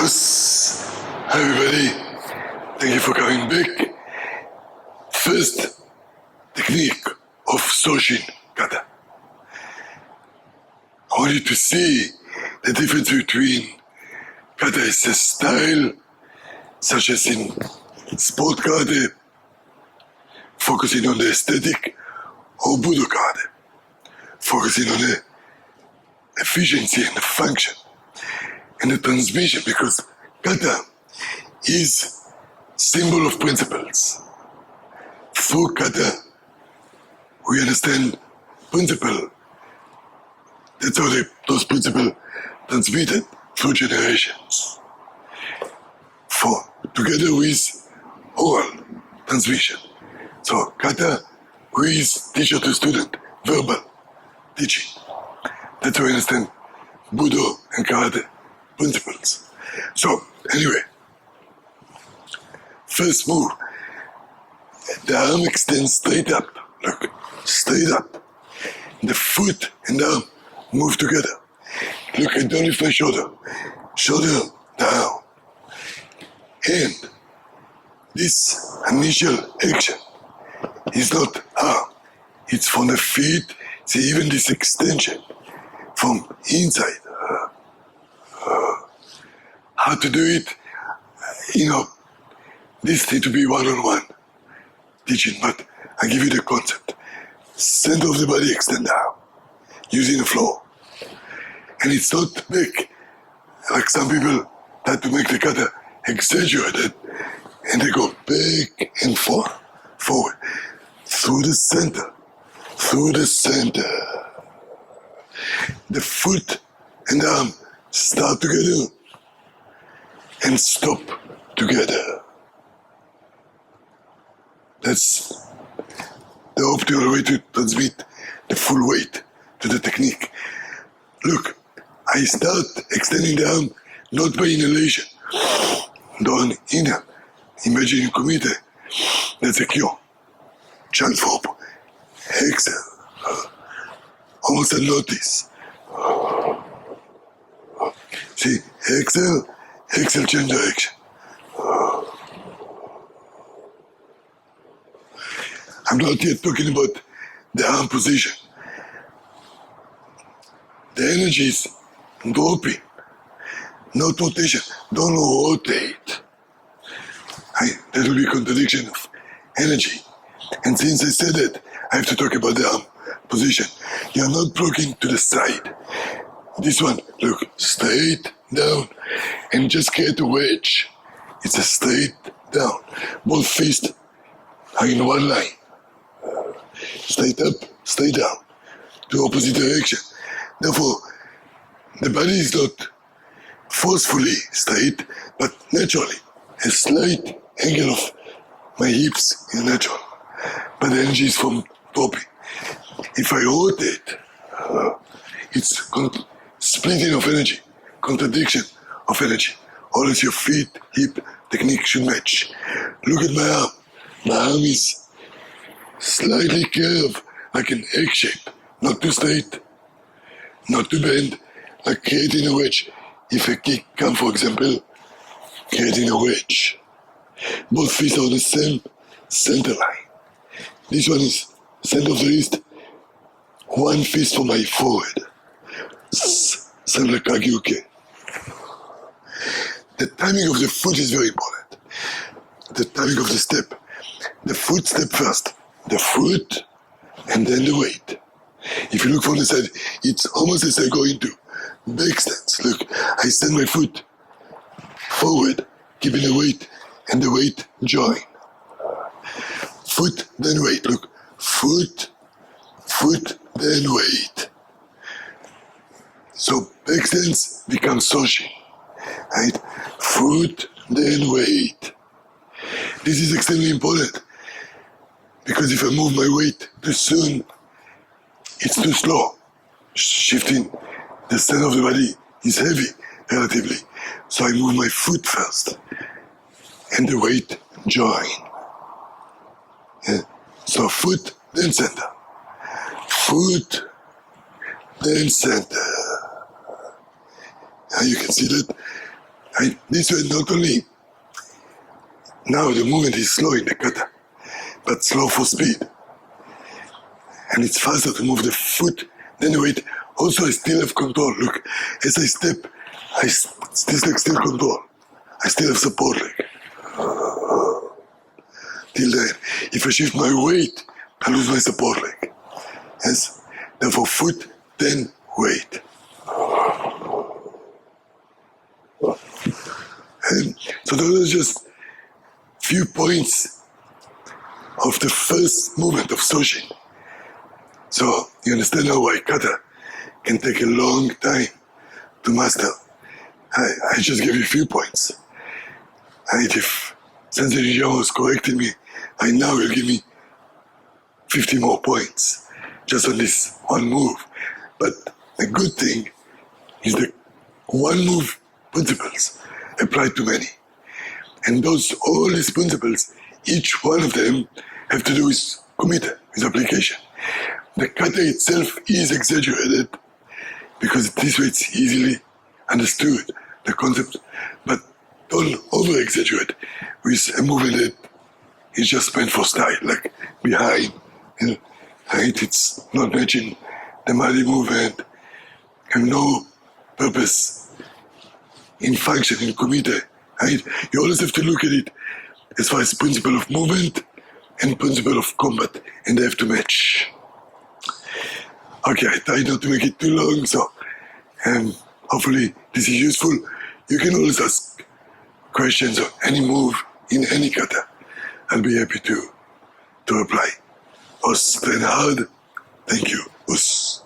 Us. Hi everybody, thank you for coming back. First technique of Sochin Kata. I want you to see the difference between Kata as a style, such as in sport Kata, focusing on the aesthetic, or Budo Kata, focusing on the efficiency and the function and the transmission, because Kata is symbol of principles. Through Kata, we understand principle. That's how those principles transmitted through generations. Together with oral transmission. So Kata is teacher to student, verbal teaching. That's how we understand Budo and Karate principles. So anyway, first move, the arm extends straight up. Look, straight up. The foot and the arm move together. Look, I don't lift my shoulder. Shoulder down. And this initial action is not arm. It's from the feet. See, even this extension from inside. How to do it? This need to be one-on-one teaching, but I give you the concept. Center of the body extend down, using the floor. And it's not big, like some people try to make the kata exaggerated, and they go back and forth, forward, through the center. The foot and the arm start together and stop together. That's the optimal way to transmit the full weight to the technique. Look, I start extending the arm not by inhalation. Don't inhale. Imagine you commit it. That's a cue. Chant for exhale. Almost a notice. See, exhale, change direction. I'm not yet talking about the arm position. The energy is dropping, not rotation. Don't rotate. That will be a contradiction of energy. And since I said that, I have to talk about the arm position. You're not blocking to the side. This one, look, straight down, and just create a wedge. It's a straight down. Both fists are in one line. Straight up, straight down, to opposite direction. Therefore, the body is not forcefully straight, but naturally. A slight angle of my hips is natural, but the energy is from dropping. If I rotate, it's splitting of energy, contradiction of energy. Always your feet, hip, technique should match. Look at my arm. My arm is slightly curved, like an egg shape, not too straight, not too bend, like creating a wedge. If a kick comes, for example, creating a wedge. Both feet are on the same center line. This one is center of the wrist, one fist for my forehead. Sound like Kagyuke. The timing of the foot is very important. The timing of the step. The foot step first. The foot and then the weight. If you look from the side, it's almost as I go into back stance. Look, I send my foot forward, keeping the weight, and the weight join. Foot, then weight. Look, foot, then weight. So back stance becomes Sochin, right? Foot, then weight. This is extremely important. Because if I move my weight too soon, it's too slow. Shifting the center of the body is heavy, relatively. So I move my foot first, and the weight join. Yeah. So foot, then center. Foot, then center. Now you can see that Right? This way, not only now the movement is slow in the kata, but slow for speed. And it's faster to move the foot than the weight. Also, I still have control. Look, as I step, this leg still control. I still have support leg. Till then, if I shift my weight, I lose my support leg. Yes? Therefore, foot, then weight. And so those are just few points of the first movement of Sochin. So you understand now why kata can take a long time to master. I just gave you a few points. And if Sensei Nijama was correcting me, I now will give me 50 more points just on this one move. But the good thing is the one move principles apply to many. And all these principles, each one of them have to do with kumite, with application. The kata itself is exaggerated because this way it's easily understood, the concept, but don't over-exaggerate with a movement that is just meant for style, like behind, right? It's not matching the body movement, and no purpose in function, in kumite, right? You always have to look at it as far as principle of movement and principle of combat, and they have to match. Okay, I tried not to make it too long, so hopefully this is useful. You can always ask questions on any move in any kata. I'll be happy to reply. Us train hard. Thank you. Us.